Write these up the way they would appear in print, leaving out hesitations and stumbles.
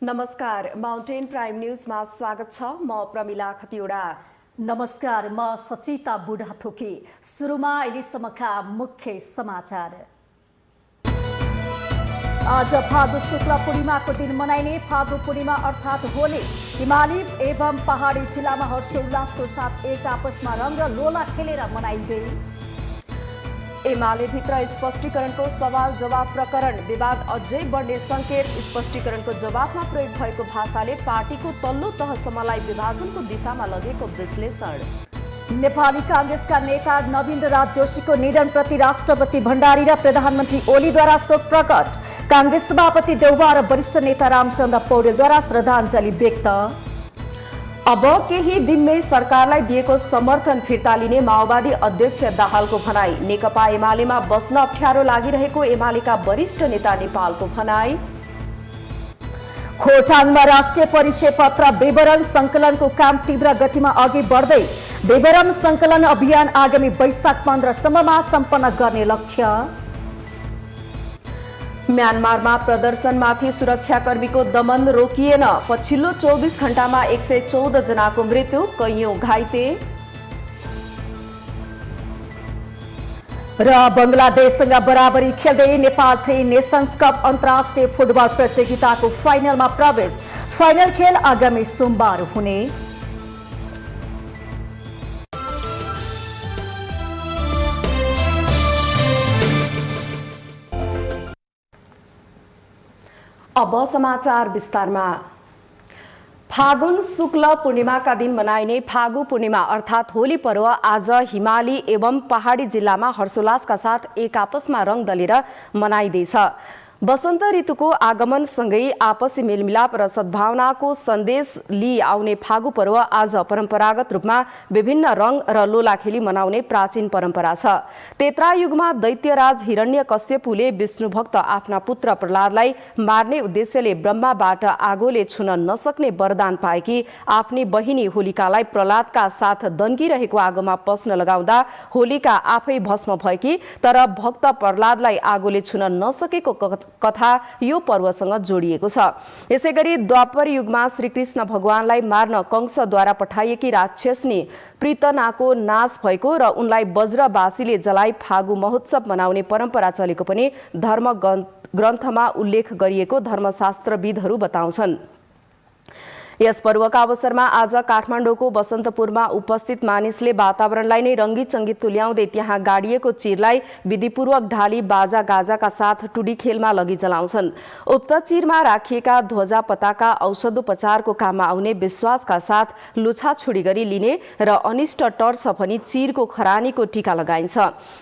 नमस्कार, mountain prime न्यूजमा स्वागत छ। म प्रमिला खतिवडा। नमस्कार, म सचिता बुढाथोकी। सुरुमा अहिलेसम्मका मुख्य समाचार। आज फागु शुक्ल पूर्णिमाको दिन मनाइने फागु पूर्णिमा अर्थात् होली हिमाली एवं पहाडी जिल्लामा हर्षोल्लासको साथ एक आपसमा रङ र लोला खेलेर मनाइँदै। एमाले भित्र स्पष्टीकरणको सवाल जवाब प्रकरण विवाद अझै बढ्ने संकेत। स्पष्टीकरणको जवाबमा प्रयोग भएको भाषाले पार्टीको तल्लो तहसम्मलाई विभाजनको दिशामा लगेको विश्लेषण। नेपाली कांग्रेसका नेता नवीन राज जोशीको निधनप्रति राष्ट्रपति भण्डारी र प्रधानमन्त्री ओलीद्वारा शोक प्रकट। कांग्रेस सभापति देउबा र वरिष्ठ नेता रामचन्द्र पौडेलद्वारा श्रद्धाञ्जली व्यक्त। अब केही दिनमै सरकारलाई दिएको समर्थन फिर्ता लिने माओवादी अध्यक्ष दाहालको भनाई। नेकपा एमालेमा बस्न अप्ठ्यारो लागिरहेको एमालेका वरिष्ठ नेता नेपालको भनाई। खोटाङमा राष्ट्रिय परिचय पत्र विवरण संकलनको काम तीव्र गतिमा अघि बढ्दै। विवरण संकलन अभियान आगामी वैशाख 15 सम्ममा सम्पन्न गर्ने लक्ष्य। म्यानमारमा प्रदर्शनमाथि सुरक्षाकर्मीको दमन रोकिएन। पछिल्लो 24 घण्टामा 114 जनाको मृत्यु, कैयौं घाइते। र बंगलादेशसँग बराबरी खेल्दै नेपाल 3 नेशन्स कप अन्तर्राष्ट्रिय फुटबल प्रतियोगिताको फाइनलमा प्रवेश। फाइनल खेल आगामी सोमबार हुने। अब समाचार विस्तारमा। फागुन शुक्ल पूर्णिमाका दिन मनाइने फागु पूर्णिमा अर्थात् होली पर्व आज हिमाली एवं पहाडी जिल्लामा हर्षोल्लासका साथ एक आपसमा रङ दलेर मनाइँदैछ। वसन्त ऋतुको आगमनसँगै आपसी मेलमिलाप र सद्भावनाको सन्देश लिई आउने फागु पर्व आज परम्परागत रूपमा विभिन्न रङ र लोला खेली मनाउने प्राचीन परम्परा छ। त्रेतायुगमा दैत्यराज हिरण्यकश्यपुले विष्णुभक्त आफ्ना पुत्र प्रहलादलाई मार्ने उद्देश्यले ब्रह्माबाट आगोले छुन नसक्ने वरदान पाएकी आफ्नी बहिनी होलिकालाई प्रहलादका साथ दन्किरहेको आगोमा पस्न लगाउँदा होलिका आफै भस्म भएकी, तर भक्त प्रहलादलाई आगोले छुन नसकेको कथा यो पर्वसँग जोडिएको छ। यसैगरी द्वापर युगमा श्रीकृष्ण भगवानलाई मार्न कंसद्वारा पठाइएकी राक्षसनी प्रीतनाको नाश भएको र उनलाई वज्रवासीले जलाई फागु महोत्सव मनाउने परम्परा चलेको पनि धर्म ग्रन्थमा उल्लेख गरिएको धर्मशास्त्रविदहरू बताउँछन्। यस पर्वका अवसरमा आज काठमाडौँको बसन्तपुरमा उपस्थित मानिसले वातावरणलाई नै रङ्गी चङ्गी तुल्याउँदै त्यहाँ गाडिएको चिरलाई विधिपूर्वक ढाली बाजा गाजाका साथ टुडी खेलमा लगी जलाउँछन्। उक्त चिरमा राखिएका ध्वजा पताका औषधोपचारको काममा आउने विश्वासका साथ लुछाछुडी गरी लिने र अनिष्ट टर्छ भनी चिरको खरानीको टीका लगाइन्छ।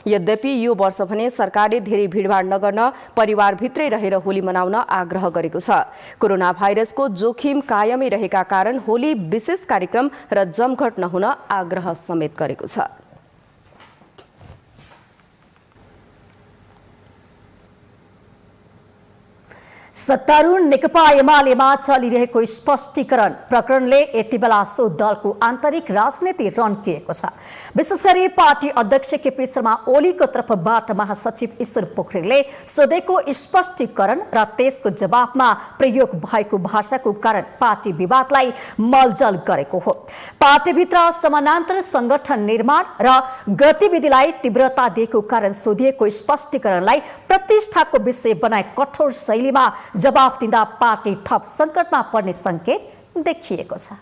यद्यपि यो वर्ष भने सरकारले धेरै भिडभाड नगर्न परिवारभित्रै रहेर होली मनाउन आग्रह गरेको छ। कोरोना भाइरसको जोखिम कायमै का कारण होली विशेष कार्यक्रम र जमघट नहुन आग्रह समेत गरेको छ। सत्तारूढ नेकपा एमालेमा चलिरहेको स्पष्टीकरण प्रकरणले यति बेला सो दलको आन्तरिक राजनीति रन्किएको छ। विशेष गरी पार्टी अध्यक्ष केपी शर्मा ओलीको तर्फबाट महासचिव ईश्वर पोखरेलले सोधेको स्पष्टीकरण र त्यसको जवाबमा प्रयोग भएको भाषाको कारण पार्टी विवादलाई मलजल गरेको हो। पार्टीभित्र समानान्तर संगठन निर्माण र गतिविधिलाई तीव्रता दिएको कारण सोधिएको स्पष्टीकरणलाई प्रतिष्ठाको विषय बनाई कठोर शैलीमा जवाफ दिँदा पार्टी थप संकटमा पर्ने संकेत देखिएको छ।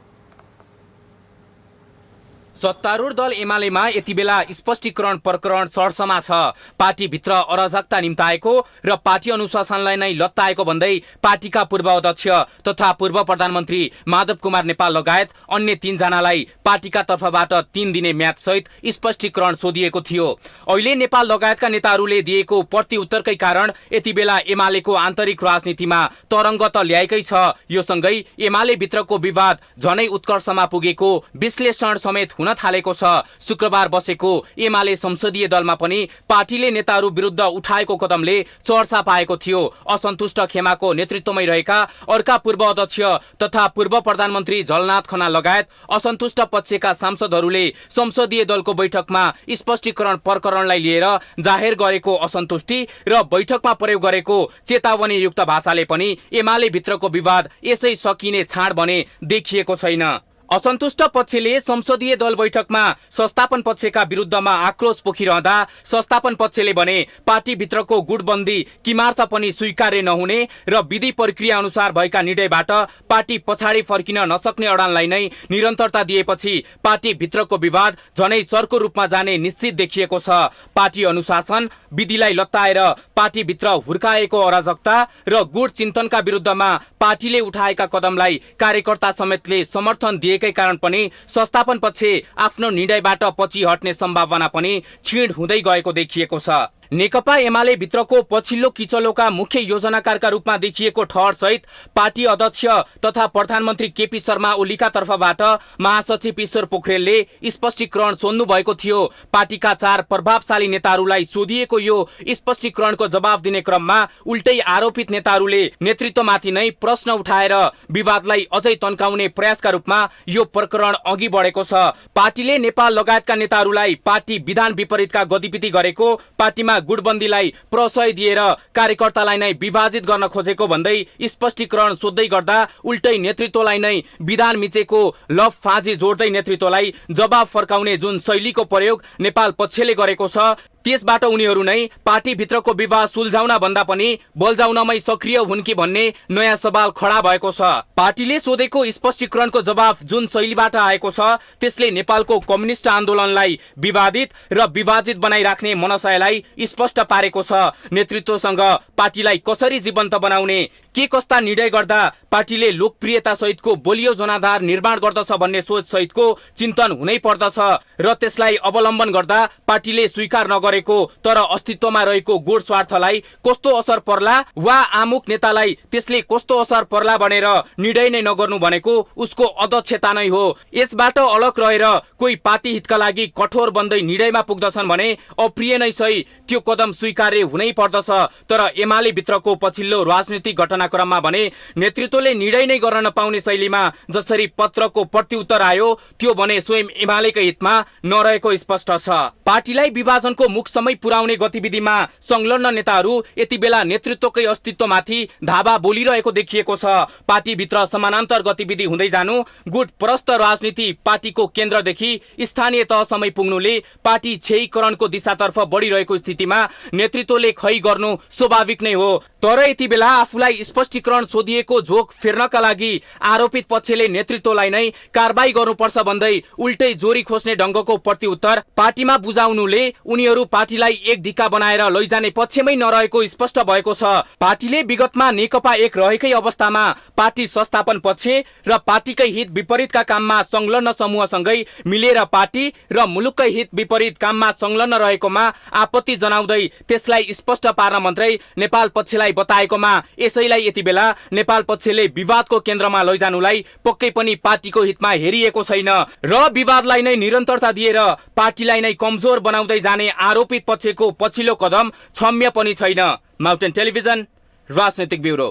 सत्तारूढ दल एमालेमा यति बेला स्पष्टीकरण प्रकरण चर्चामा छ। पार्टीभित्र अराजकता निम्ताएको र पार्टी अनुशासनलाई नै लत्ताएको भन्दै पार्टीका पूर्व अध्यक्ष तथा पूर्व प्रधानमन्त्री माधव कुमार नेपाल लगायत अन्य 3 जनालाई पार्टीका तर्फबाट 3 दिने म्यादसहित स्पष्टीकरण सोधिएको थियो। अहिले नेपाल लगायतका नेताहरूले दिएको प्रतिउत्तरकै कारण यति बेला एमालेको आन्तरिक राजनीतिमा तरङ्ग त ल्याएकै छ। यो सँगै एमाले भित्रको विवाद झनै उत्कर्षमा पुगेको विश्लेषण समेत हुन हुन थालेको छ। शुक्रबार बसेको एमाले संसदीय दलमा पनि पार्टीले नेताहरू विरुद्ध उठाएको कदमले चर्चा पाएको थियो। असन्तुष्ट खेमाको नेतृत्वमै रहेका अर्का पूर्व अध्यक्ष तथा पूर्व प्रधानमन्त्री झलनाथ खनाल लगायत असन्तुष्ट पक्षका सांसदहरूले संसदीय दलको बैठकमा स्पष्टीकरण प्रकरणलाई लिएर जाहेर गरेको असन्तुष्टि र बैठकमा प्रयोग गरेको चेतावनीयुक्त भाषाले पनि एमाले भित्रको विवाद यसै सकिने छाड भने देखिएको छैन। असन्तुष्ट पक्षले संसदीय दल बैठकमा संस्थापन पक्षका विरुद्धमा आक्रोश पोखिरहँदा संस्थापन पक्षले भने पार्टीभित्रको गुटबन्दी किमार्थ पनि स्वीकार्य नहुने र विधि प्रक्रिया अनुसार भएका निर्णयबाट पार्टी पछाडि फर्किन नसक्ने अडानलाई नै निरन्तरता दिएपछि पार्टीभित्रको विवाद झनै चर्को रूपमा जाने निश्चित देखिएको छ। पार्टी अनुशासन विधिलाई लत्ताएर पार्टीभित्र हुर्काएको अराजकता र गुट चिन्तनका विरुद्धमा पार्टीले उठाएका कदमलाई कार्यकर्ता समेतले समर्थन दिए कारण पनि संस्थापन पक्ष आफ्नो निर्णयबाट पछि हट्ने सम्भावना पनि क्षीण हुँदै गएको देखिएको छ। नेकपा एमाले भित्रको पछिल्लो किचलोका मुख्य योजनाकारका रूपमा देखिएको ठहर सहित पार्टी अध्यक्ष तथा प्रधानमन्त्री केपी शर्मा ओलीका तर्फबाट महासचिव ईश्वर पोखरेलले स्पष्टीकरण सोध्नु भएको थियो। पार्टीका 4 प्रभावशाली नेताहरूलाई सोधिएको यो स्पष्टीकरणको जवाब दिने क्रममा उल्टै आरोपित नेताहरूले नेतृत्वमाथि नै प्रश्न उठाएर विवादलाई अझै तन्काउने प्रयासका रूपमा यो प्रकरण अघि बढेको छ। पार्टीले नेपाल लगायतका नेताहरूलाई पार्टी विधान विपरीतका गतिविधि गरेको, पार्टीमा गुटबन्दीलाई प्रशय दिएर कार्यकर्तालाई नै विभाजित गर्न खोजेको भन्दै स्पष्टीकरण सोध्दै गर्दा उल्टै नेतृत्वलाई नै विधान मिचेको लफ फाँजी जोड्दै नेतृत्वलाई जवाब फर्काउने जुन शैलीको प्रयोग नेपाल पक्षले गरेको छ त्यसबाट उनीहरू नै पार्टीभित्रको विवाद सुल्झाउन भन्दा पनि बल्झाउनमै सक्रिय हुन् कि भन्ने नयाँ सवाल खडा भएको छ। पार्टीले सोधेको स्पष्टीकरणको जवाब जुन शैलीबाट आएको छ त्यसले नेपालको कम्युनिस्ट आन्दोलनलाई विवादित र विभाजित बनाइराख्ने मनसायलाई स्पष्ट पारेको छ। नेतृत्वसँग पार्टीलाई कसरी जीवन्त बनाउने, के कस्ता निर्णय गर्दा पार्टीले लोकप्रियता सहितको बलियो जनाधार निर्माण गर्दछ भन्ने सोच सहितको चिन्तन हुनै पर्दछ र त्यसलाई अवलम्बन गर्दा पार्टीले स्वीकार नगरेको तर अस्तित्वमा रहेको गुट स्वार्थलाई कस्तो असर पर्ला वा आमुख नेतालाई त्यसले कस्तो असर पर्ला भनेर निर्णय नै नगर्नु भनेको उसको अदक्षता नै हो। यसबाट अलग रहेर कोही पार्टी हितका लागि कठोर बन्दै निर्णयमा पुग्दछन् भने अप्रिय नै सही त्यो कदम स्वीकार्य हुनै पर्दछ। तर एमाले भित्रको पछिल्लो राजनीतिक घटनाक्रममा भने नेतृत्वले निर्णय नै गर्न नपाउने शैलीमा जसरी पत्रको प्रत्युत्तर आयो त्यो भने स्वयं एमालेकै हितमा नरहेको स्पष्ट छ। पार्टीलाई विभाजनको मुखसम्मै पुर्याउने गतिविधिमा संलग्न नेताहरू यति बेला नेतृत्वकै अस्तित्वमाथि धावा बोलिरहेको देखिएको छ। पार्टीभित्र समानान्तर गतिविधि हुँदै जानु, गुट परस्त राजनीति पार्टीको केन्द्रदेखि स्थानीय तहसम्म पुग्नुले पार्टी क्षयीकरणको दिशातर्फ बढिरहेको स्थितिमा नेतृत्वले खै गर्नु स्वाभाविक नै हो। तर यति बेला आफूलाई स्पष्टीकरण सोधिएको झोक फेर्नका लागि आरोपित पक्षले नेतृत्वलाई नै कारबाही गर्नुपर्छ भन्दै उल्टै जोरी खोज्ने ढङ्गको प्रत्युत्तर पार्टीमा बुझाउनुले उनीहरू पार्टीलाई एक ढिक्का बनाएर लैजाने पक्षमै नरहेको स्पष्ट भएको छ। पार्टीले विगतमा नेकपा एक रहेकै अवस्थामा पार्टी संस्थापन पक्ष र पार्टीकै हित विपरीतका काममा संलग्न समूहसँगै मिलेर पार्टी र मुलुककै हित विपरीत काममा संलग्न रहेकोमा आपत्ति जनाउँदै त्यसलाई स्पष्ट पार्न मन्त्रै नेपाल पक्षलाई बताएकोमा यसैलाई यति बेला नेपाल पक्षले विवादको केन्द्रमा लैजानुलाई पक्कै पनि पार्टीको हितमा हेरिएको छैन र विवादलाई नै निरन्तरता दिएर पार्टीलाई नै कमजोर बनाउँदै जाने आरोपित पक्षको पछिल्लो कदम क्षम्य पनि छैन। माउन्टेन टेलिभिजन राजनैतिक ब्युरो।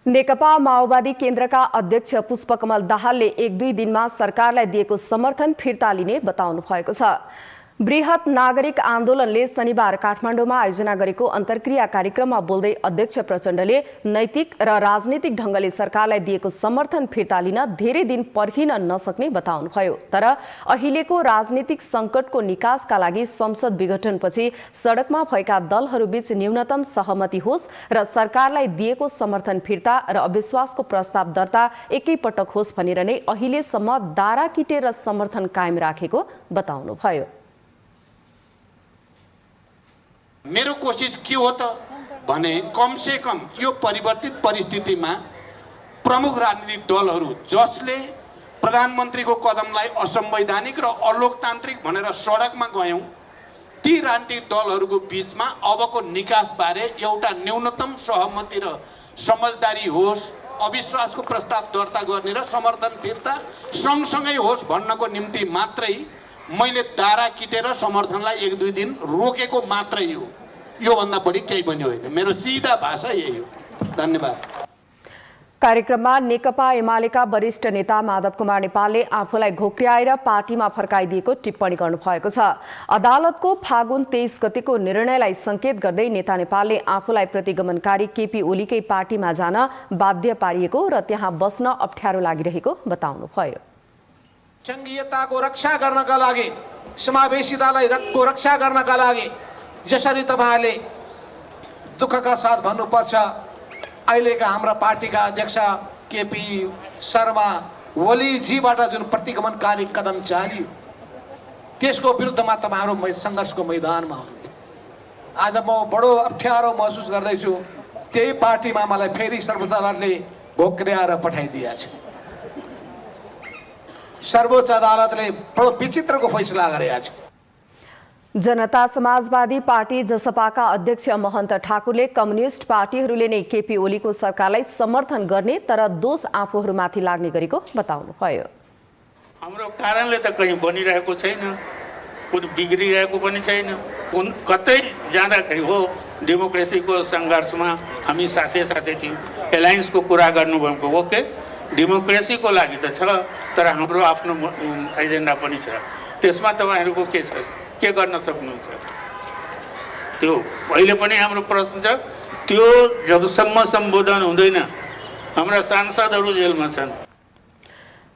नेकपा माओवादी केन्द्रका अध्यक्ष पुष्पकमल दाहालले 1-2 दिनमा सरकारलाई दिएको समर्थन फिर्ता लिने बताउनु भएको छ। बृहत नागरिक आन्दोलनले शनिबार काठमाडौँमा आयोजना गरेको अन्तर्क्रिया कार्यक्रममा बोल्दै अध्यक्ष प्रचण्डले नैतिक र राजनीतिक ढङ्गले सरकारलाई दिएको समर्थन फिर्ता लिन धेरै दिन पर्खिन नसक्ने बताउनुभयो। तर अहिलेको राजनीतिक सङ्कटको निकासका लागि संसद विघटनपछि सडकमा भएका दलहरूबीच न्यूनतम सहमति होस् र सरकारलाई दिएको समर्थन फिर्ता र अविश्वासको प्रस्ताव दर्ता एकैपटक होस् भनेर नै अहिलेसम्म दारा किटेर समर्थन कायम राखेको बताउनुभयो। मेरो कोसिस के हो त भने कमसे कम यो परिवर्तित परिस्थितिमा प्रमुख राजनीतिक दलहरू जसले प्रधानमन्त्रीको कदमलाई असंवैधानिक र अलोकतान्त्रिक भनेर सडकमा गयौं ती राजनीतिक दलहरूको बीचमा अबको निकासबारे एउटा न्यूनतम सहमति र समझदारी होस् अविश्वासको प्रस्ताव दर्ता गर्ने र समर्थन फिर्ता सँगसँगै होस् भन्नको निम्ति मात्रै मैले दारा किटेर समर्थनलाई 1-2 दिन रोकेको मात्रै हो। योभन्दा बढी केही पनि होइन। मेरो सिधा भाषा यही हो। धन्यवाद। कार्यक्रममा नेकपा एमालेका वरिष्ठ नेता माधव कुमार नेपालले आफूलाई घोक्र्याएर पार्टीमा फर्काइदिएको टिप्पणी गर्नुभएको छ। अदालतको फागुन 23 गतेको निर्णयलाई संकेत गर्दै नेता नेपालले आफूलाई प्रतिगमनकारी केपी ओलीकै पार्टीमा जान बाध्य पारिएको र त्यहाँ बस्न अप्ठ्यारो लागिरहेको बताउनुभयो। संघीयताको रक्षा गर्नका लागि, समावेशितालाई रक्षा गर्नका लागि जसरी तपाईहरुले दुःखका साथ भन्नुपर्छ, अहिलेका हाम्रा पार्टीका अध्यक्ष केपी शर्मा ओलीजीबाट जुन प्रतिगमनकारी कदम चालियो त्यसको विरुद्धमा तपाईहरु संघर्षको मैदानमा हुनुहुन्थ्यो। आज म बडो अप्ठ्यारो महसुस गर्दैछु। त्यही पार्टीमा मलाई फेरि सर्वोच्च अदालतले घोक्र्याएर पठाइदिएछ। सर्वोच्च अदालतले बडो विचित्रको फैसला गरेछ। जनता समाजवादी पार्टी जसपाका अध्यक्ष महन्त ठाकुरले कम्युनिस्ट पार्टीहरूले नै केपी ओलीको सरकारलाई समर्थन गर्ने तर दोष आफूहरूमाथि लाग्ने गरेको बताउनुभयो। हाम्रो कारणले त कहीँ बनिरहेको छैन, कुनै बिग्रिरहेको पनि छैन। कतै जाँदाखेरि हो डेमोक्रेसीको सङ्घर्षमा हामी साथै थियौँ। एलायन्सको कुरा गर्नुभएको ओके, डेमोक्रेसीको लागि त छ, तर हाम्रो आफ्नो एजेन्डा पनि छ। त्यसमा तपाईँहरूको के छ, के गर्न सक्नुहुन्छ? त्यो अहिले पनि हाम्रो प्रश्न छ। त्यो जबसम्म सम्बोधन हुँदैन, हाम्रा सांसदहरू जेलमा छन्।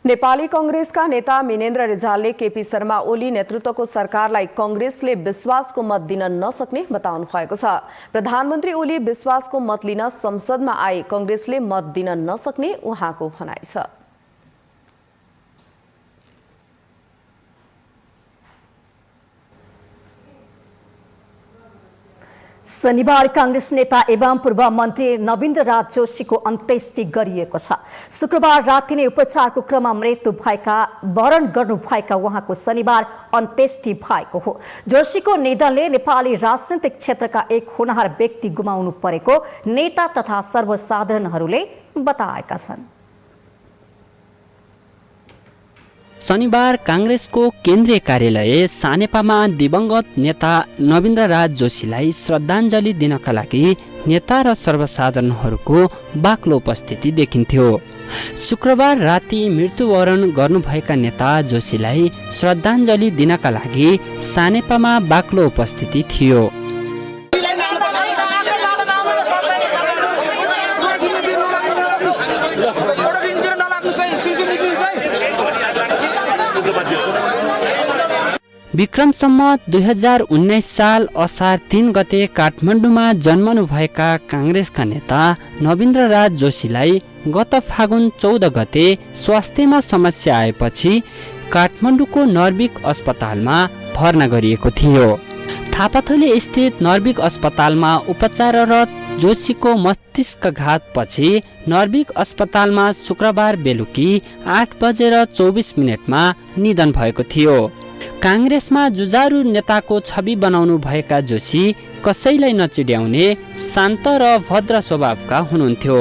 नेपाली कांग्रेसका नेता मिनेन्द्र रिजालले केपी शर्मा ओली नेतृत्वको सरकारलाई कांग्रेसले विश्वासको मत दिन नसक्ने बताउनु भएको छ। प्रधानमन्त्री ओली विश्वासको मत लिन संसदमा आए कांग्रेसले मत दिन नसक्ने उहाँको भनाइ छ। शनिबार कांग्रेस नेता एवं पूर्व मन्त्री नवीन्द्र राज जोशीको अन्त्येष्टि गरिएको छ। शुक्रबार राति नै उपचारको क्रममा मृत्यु भएका वरण गर्नुभएका उहाँको शनिबार अन्त्येष्टि भएको हो। जोशीको निधनले नेपाली राजनैतिक क्षेत्रका एक होनहार व्यक्ति गुमाउनु परेको नेता तथा सर्वसाधारणहरूले बताएका छन्। शनिबार कांग्रेसको केन्द्रीय कार्यालय सानेपामा दिवंगत नेता नवीन्द्र राज जोशीलाई श्रद्धाञ्जली दिनका लागि नेता र सर्वसाधारणहरूको बाक्लो उपस्थिति देखिन्थ्यो। शुक्रबार राति मृत्युवरण गर्नुभएका नेता जोशीलाई श्रद्धाञ्जली दिनका लागि सानेपामा बाक्लो उपस्थिति थियो। विक्रम सम्वत 2019 साल असार 3 गते काठमाडौँमा जन्मनुभएका कांग्रेसका नेता नवीन्द्र राज जोशीलाई गत फागुन 14 गते स्वास्थ्यमा समस्या आएपछि काठमाडौँको नर्विक अस्पतालमा भर्ना गरिएको थियो। थापाथली स्थित नर्विक अस्पतालमा उपचाररत जोशीको मस्तिष्कघातपछि नर्विक अस्पतालमा शुक्रबार बेलुकी 8:24 निधन भएको थियो। कांग्रेसमा जुझारु नेताको छवि बनाउनु भएका जोशी कसैलाई नचिड्याउने शान्त र भद्र स्वभावका हुनुहुन्थ्यो।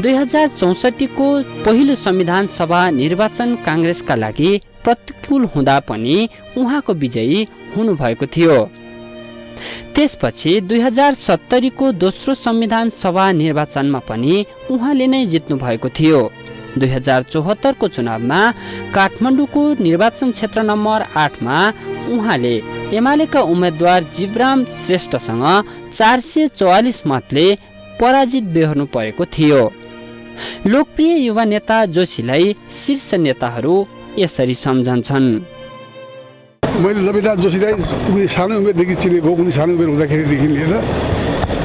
2064 को पहिलो संविधान सभा निर्वाचन कांग्रेसका लागि प्रतिकूल हुँदा पनि उहाँको विजयी हुनुभएको थियो। त्यसपछि 2070 को दोस्रो संविधान सभा निर्वाचनमा पनि उहाँले नै जित्नु भएको थियो। 2074 को चुनावमा काठमाडौँको निर्वाचन क्षेत्र नम्बर 8 मा उहाँले एमालेका उम्मेद्वार जीवराम श्रेष्ठसँग 444 मतले पराजित बेहोर्नु परेको थियो। लोकप्रिय युवा नेता जोशीलाई शीर्ष नेताहरू यसरी सम्झन्छन्। मैले नवीन्द्र जोशीलाई सानो उमेरदेखि चिनेको, उनी सानो उमेर हुँदाखेरिदेखि लिएर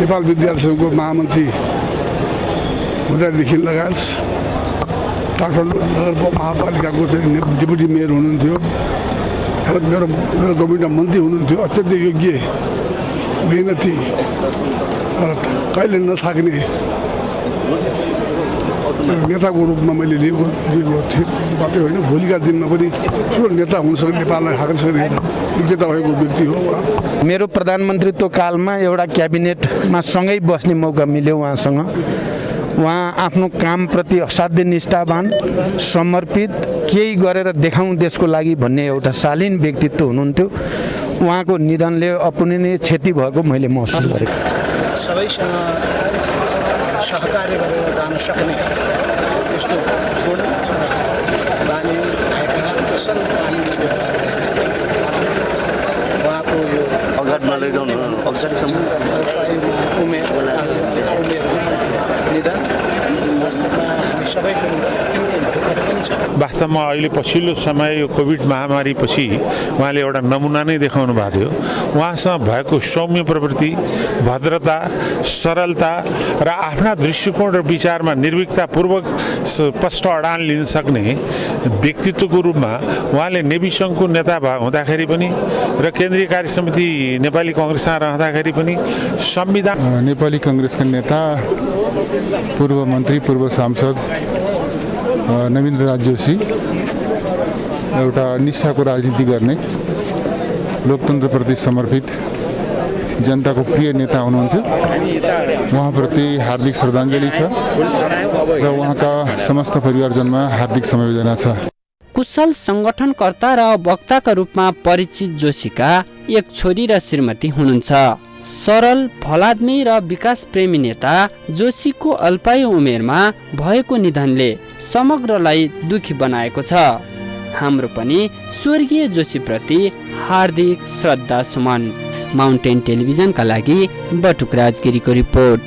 नेपाल विद्यार्थी सङ्घको महामन्त्री हुँदादेखि लगायत काठमाडौँ नगर महापालिकाको डेपुटी मेयर हुनुहुन्थ्यो, मेरो गभर्मेन्टमा मन्त्री हुनुहुन्थ्यो। अत्यन्तै योग्य, मेहनती र कहिले नथाक्ने नेताको रूपमा मैले लिएको थिएँ मात्रै होइन, भोलिका दिनमा पनि ठुलो नेता हुनसक्ने, नेपाललाई हाँक्न सक्ने योग्यता भएको व्यक्ति हो। मेरो प्रधानमन्त्रीत्व कालमा एउटा क्याबिनेटमा सँगै बस्ने मौका मिल्यो उहाँसँग। उहाँ आफ्नो कामप्रति असाध्य निष्ठावान, समर्पित, केही गरेर देखाउँ देशको लागि भन्ने एउटा शालीन व्यक्तित्व हुनुहुन्थ्यो। उहाँको निधनले अपूरणीय क्षति भएको मैले महसुस गरेँ। सबैसँग सहकार्य गरेर जान सक्ने त्यस्तो गुण बानी भएका, असल बानी उहाँको यो अगाडिमा लैजाउनु अगाडिसम्म उमेर निधन वास्तवमा हामी सबैको निम्ति अत्यन्तै दुःखद पनि छ। वास्तवमा अहिले पछिल्लो समय यो कोभिड महामारीपछि उहाँले एउटा नमुना नै देखाउनु भएको थियो। उहाँसँग भएको सौम्य प्रवृत्ति, भद्रता, सरलता र आफ्ना दृष्टिकोण र विचारमा निर्भीकतापूर्वक स्पष्ट अडान लिन सक्ने व्यक्तित्वको रूपमा उहाँले नेभी सङ्घको नेता हुँदाखेरि पनि र केन्द्रीय कार्य समिति नेपाली कङ्ग्रेसमा रहँदाखेरि पनि संविधान नेपाली कङ्ग्रेसका नेता, पूर्व मन्त्री, पूर्व सांसद नवीन राज जोशी एउटा निष्ठाको राजनीति गर्ने, लोकतन्त्रप्रति समर्पित, जनताको प्रिय नेता हुनुहुन्थ्यो। उहाँप्रति हार्दिक श्रद्धाञ्जली छ र उहाँका समस्त परिवारजनमा हार्दिक समवेदना छ। कुशल सङ्गठनकर्ता र वक्ताका रूपमा परिचित जोशीका एक छोरी र श्रीमती हुनुहुन्छ। सरल, भलाद्मी र विकास प्रेमी नेता जोशीको अल्पायु उमेरमा भएको निधनले समग्रलाई दुखी बनाएको छ। हाम्रो पनि स्वर्गीय जोशीप्रति हार्दिक श्रद्धा सुमन। माउन्टेन टेलिभिजनका लागि बटुक राजगिरीको रिपोर्ट।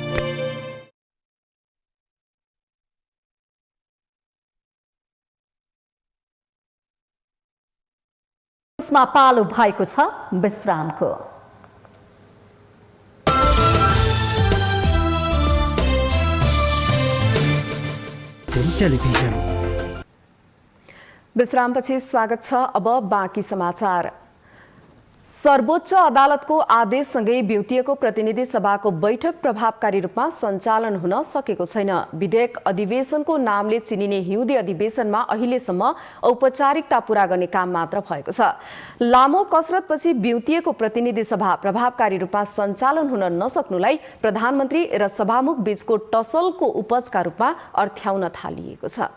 यसमा पालो भएको छ विश्रामको। टेलिभिजन विश्रामपछि स्वागत छ। अब बाँकी समाचार। सर्वोच्च अदालतको आदेशसँगै बिउतिएको प्रतिनिधि सभाको बैठक प्रभावकारी रूपमा सञ्चालन हुन सकेको छैन। विधेयक अधिवेशनको नामले चिनिने हिउँदे अधिवेशनमा अहिलेसम्म औपचारिकता पूरा गर्ने काम मात्र भएको छ। लामो कसरतपछि बिउतिएको प्रतिनिधि सभा प्रभावकारी रूपमा सञ्चालन हुन नसक्नुलाई प्रधानमन्त्री र सभामुख बीचको टसलको उपजका रूपमा अर्थ्याउन थालिएको छ।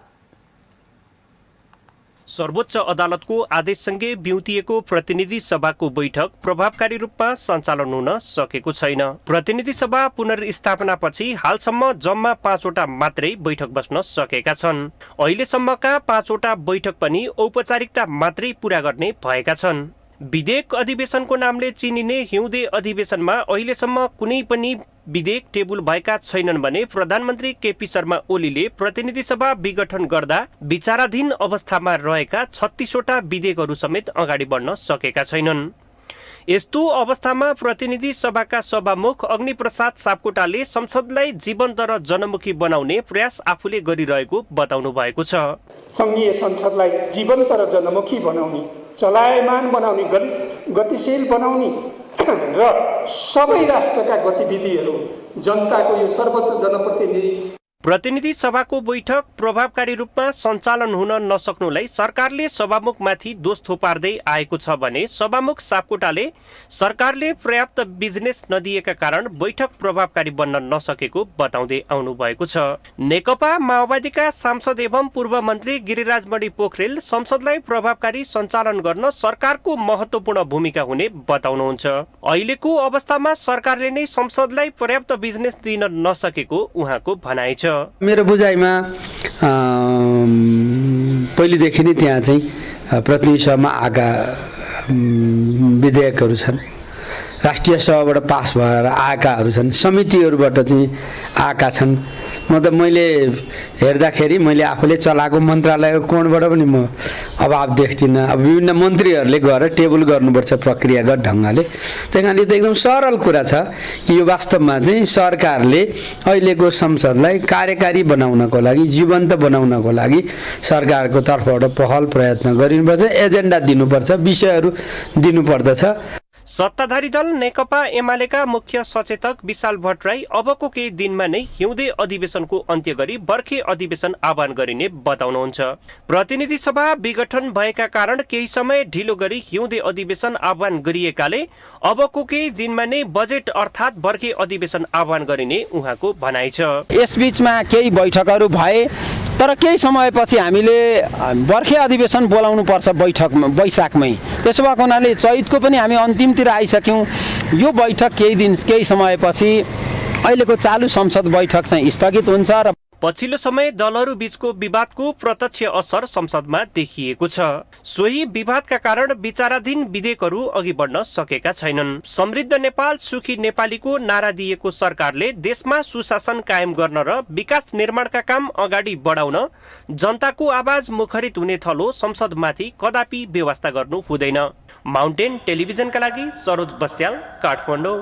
सर्वोच्च अदालतको आदेशसँगै बिउतिएको प्रतिनिधि सभाको बैठक प्रभावकारी रूपमा सञ्चालन हुन सकेको छैन। प्रतिनिधि सभा पुनर्स्थापनापछि हालसम्म जम्मा 5 वटा मात्रै बैठक बस्न सकेका छन्। अहिलेसम्मका 5 वटा बैठक पनि औपचारिकता मात्रै पूरा गर्ने भएका छन्। विधेयक अधिवेशनको नामले चिनिने हिउँदे अधिवेशनमा अहिलेसम्म कुनै पनि विधेयक टेबुल भएका छैनन् भने प्रधानमन्त्री केपी शर्मा ओलीले प्रतिनिधि सभा विघटन गर्दा विचाराधीन अवस्थामा रहेका 36 वटा विधेयकहरू समेत अगाडि बढ्न सकेका छैनन्। यस्तो अवस्थामा प्रतिनिधि सभाका सभामुख अग्निप्रसाद सापकोटाले संसदलाई जीवन्त र जनमुखी बनाउने प्रयास आफूले गरिरहेको बताउनु भएको छ। संघीय संसदलाई जीवन्त र जनमुखी बनाउने, चलायमान बनाउने, गतिशील बनाउने र सबै राष्ट्रका गतिविधिहरू जनताको यो सर्वोच्च जनप्रतिनिधि प्रतिनिधि सभाको बैठक प्रभावकारी रूपमा सञ्चालन हुन नसक्नुलाई सरकारले सभामुखमाथि दोष थोपार्दै आएको छ भने सभामुख सापकोटाले सरकारले पर्याप्त बिजनेस नदिएका कारण बैठक प्रभावकारी बन्न नसकेको बताउँदै आउनु भएको छ। नेकपा माओवादीका सांसद एवं पूर्व मन्त्री गिरिराजमणि पोखरेल संसदलाई प्रभावकारी सञ्चालन गर्न सरकारको महत्त्वपूर्ण भूमिका हुने बताउनुहुन्छ। अहिलेको अवस्थामा सरकारले नै संसदलाई पर्याप्त बिजनेस दिन नसकेको उहाँको भनाइ छ। मेरो बुझाइमा पहिलेदेखि नै त्यहाँ चाहिँ प्रतिनिधि सभामा आएका विधेयकहरू छन्, राष्ट्रिय सभाबाट पास भएर आएकाहरू छन्, समितिहरूबाट चाहिँ आएका छन्। मैले हेर्दाखेरि मैले आफूले चलाएको मन्त्रालयको कोणबाट पनि म अभाव देख्दिनँ। अब विभिन्न मन्त्रीहरूले गएर टेबल गर्नुपर्छ प्रक्रियागत ढङ्गले। त्यही कारणले त एकदम सरल कुरा छ कि यो वास्तवमा चाहिँ सरकारले अहिलेको संसदलाई कार्यकारी बनाउनको लागि, जीवन्त बनाउनको लागि सरकारको तर्फबाट पहल प्रयत्न गरिनुपर्छ, एजेन्डा दिनुपर्छ, विषयहरू दिनुपर्दछ। सत्ताधारी दल नेकपा एमालेका मुख्य सचेतक विशाल भट्टराई अबको केही दिनमा नै हिउँदे अधिवेशनको अन्त्य गरी बर्खे अधिवेशन आह्वान गरिने बताउनुहुन्छ। प्रतिनिधि सभा विघटन भएका कारण केही समय ढिलो गरी हिउँदे अधिवेशन आह्वान गरिएकाले अबको केही दिनमा नै बजेट अर्थात् बर्खे अधिवेशन आह्वान गरिने उहाँको भनाइ छ। यसबीचमा केही बैठकहरू भए तर केही समयपछि हामीले बर्खे अधिवेशन बोलाउनु पर्छ वैशाखमै। त्यसो भएको हुनाले चैतको पनि हामी अन्तिमतिर आइसक्यौँ। यो बैठक केही समयपछि अहिलेको चालु संसद बैठक चाहिँ स्थगित हुन्छ र पछिल्लो समय दलहरू बीचको विवादको प्रत्यक्ष असर संसदमा देखिएको छ। सोही विवादका कारण विचाराधीन विधेयकहरू अघि बढ्न सकेका छैनन्। समृद्ध नेपाल सुखी नेपालीको नारा दिएको सरकारले देशमा सुशासन कायम गर्न र विकास निर्माणका काम अगाडि बढाउन जनताको आवाज मुखरित हुने थलो संसदमाथि कदापि व्यवस्था गर्नु हुँदैन। माउन्टेन टेलिभिजनका लागि सरोज बस्याल, काठमाडौँ।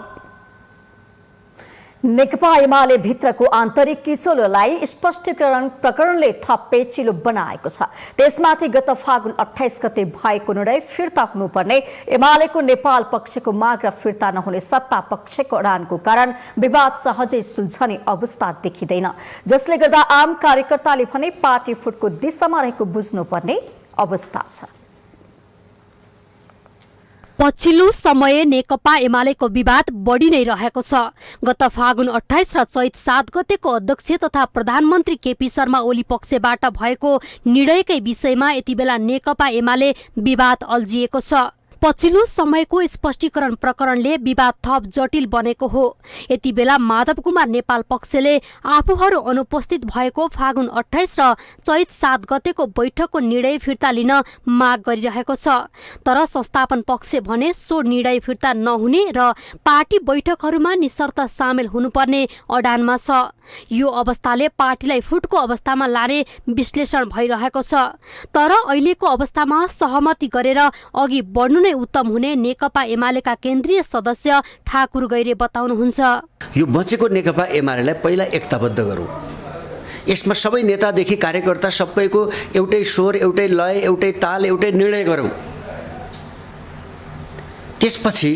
नेकपा एमाले भित्रको आन्तरिक किचोलोलाई स्पष्टीकरण प्रकरणले थप पेचिलो बनाएको छ। त्यसमाथि गत फागुन 28 गते भएको निर्णय फिर्ता हुनुपर्ने एमालेको नेपाल पक्षको माग र फिर्ता नहुने सत्ता पक्षको अडानको कारण विवाद सहजै सुल्झने अवस्था देखिँदैन, जसले गर्दा आम कार्यकर्ताले भने पार्टी फुटको दिशामा रहेको बुझ्नुपर्ने अवस्था छ। पछिल्लो समय नेकपा एमालेको विवाद बढी नै रहेको छ। गत फागुन 28 र चैत 7 गतेको अध्यक्ष तथा प्रधानमन्त्री केपी शर्मा ओली पक्षबाट भएको निर्णयकै विषयमा यति बेला नेकपा एमाले विवाद अल्झिएको छ। पछिल्लो समयको स्पष्टीकरण प्रकरणले विवाद थप जटिल बनेको हो। यति बेला माधव कुमार नेपाल पक्षले आफूहरू अनुपस्थित भएको फागुन 28 र चैत 7 गतेको बैठकको निर्णय फिर्ता लिन माग गरिरहेको छ। तर संस्थापन पक्ष भने सो निर्णय फिर्ता नहुने र पार्टी बैठकहरूमा निशर्त सामेल हुनुपर्ने अडानमा छ। यो अवस्थाले पार्टीलाई फुटको अवस्थामा लाने विश्लेषण भइरहेको छ। तर अहिलेको अवस्थामा सहमति गरेर अघि बढ्नु नै उत्तम हुने नेकपा एमालेका केन्द्रीय सदस्य ठाकुर गैरे बताउनुहुन्छ। यो बचेको नेकपा एमालेलाई पहिला एकताबद्ध गरौँ। यसमा सबै नेतादेखि कार्यकर्ता सबैको एउटै स्वर, एउटै लय, एउटै ताल, एउटै निर्णय गरौँ। त्यसपछि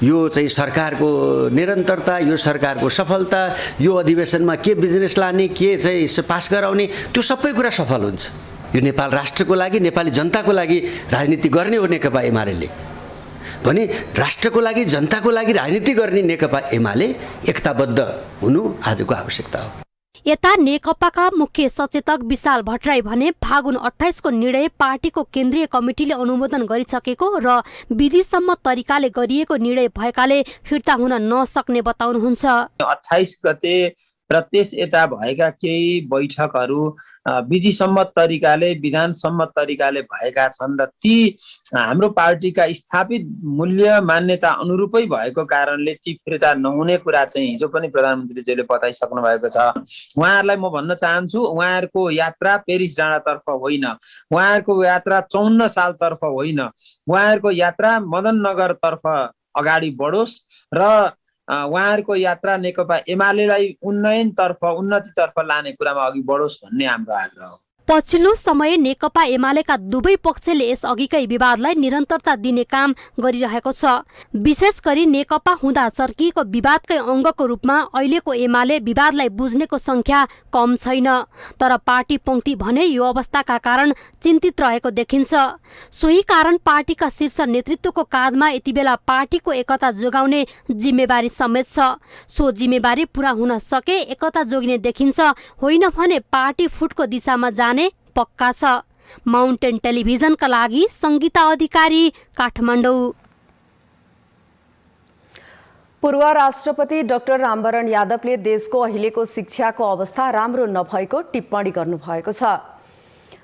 यो चाहिँ सरकारको निरन्तरता, यो सरकारको सफलता, यो अधिवेशनमा के बिजनेस लाने, के चाहिँ पास गराउने, त्यो सबै कुरा सफल हुन्छ। यो नेपाल राष्ट्रको लागि, नेपाली जनताको लागि राजनीति गर्ने हो नेकपा एमाले भने राष्ट्रको लागि, जनताको लागि राजनीति गर्ने नेकपा एमाले एकताबद्ध हुनु आजको आवश्यकता हो। यता नेकपाका मुख्य सचेतक विशाल भट्टराई भने फागुन 28 को निर्णय पार्टीको केन्द्रीय कमिटीले अनुमोदन गरिसकेको र विधिसम्मत तरिकाले गरिएको निर्णय भएकाले फिर्ता हुन नसक्ने बताउनुहुन्छ। 28 गते र त्यस यता भएका केही बैठकहरू विधिसम्मत तरिकाले, विधानसम्मत तरिकाले भएका छन् र ती हाम्रो पार्टीका स्थापित मूल्य मान्यता अनुरूपै भएको कारणले ती फिर्ता नहुने कुरा चाहिँ हिजो पनि प्रधानमन्त्रीजीले बताइसक्नु भएको छ। उहाँहरूलाई म भन्न चाहन्छु, उहाँहरूको यात्रा पेरिस डाँडातर्फ होइन, उहाँहरूको यात्रा 54 सालतर्फ होइन, उहाँहरूको यात्रा मदननगरतर्फ अगाडि बढोस् र उहाँहरूको यात्रा नेकपा एमालेलाई उन्नतितर्फ लाने कुरामा अघि बढोस् भन्ने हाम्रो आग्रह हो। पछिल्लो समय नेकपा एमालेका दुवै पक्षले यस अघिकै विवादलाई निरन्तरता दिने काम गरिरहेको छ। विशेष गरी नेकपा हुँदा चर्किएको विवादकै अङ्गको रूपमा अहिलेको एमाले विवादलाई बुझ्नेको संख्या कम छैन। तर पार्टी पंक्ति भने यो अवस्थाका कारण चिन्तित रहेको देखिन्छ। सोही कारण पार्टीका शीर्ष नेतृत्वको काँधमा यति बेला पार्टीको एकता जोगाउने जिम्मेवारी समेत छ। सो जिम्मेवारी पूरा हुन सके एकता जोगिने देखिन्छ, होइन भने पार्टी फुटको दिशामा जाने पक्का छ। माउन्टेन टेलिभिजनका लागि संगीता अधिकारी, काठमाडौँ। पूर्व राष्ट्रपति डाक्टर रामवरण यादवले देशको अहिलेको शिक्षाको अवस्था राम्रो नभएको टिप्पणी गर्नुभएको छ।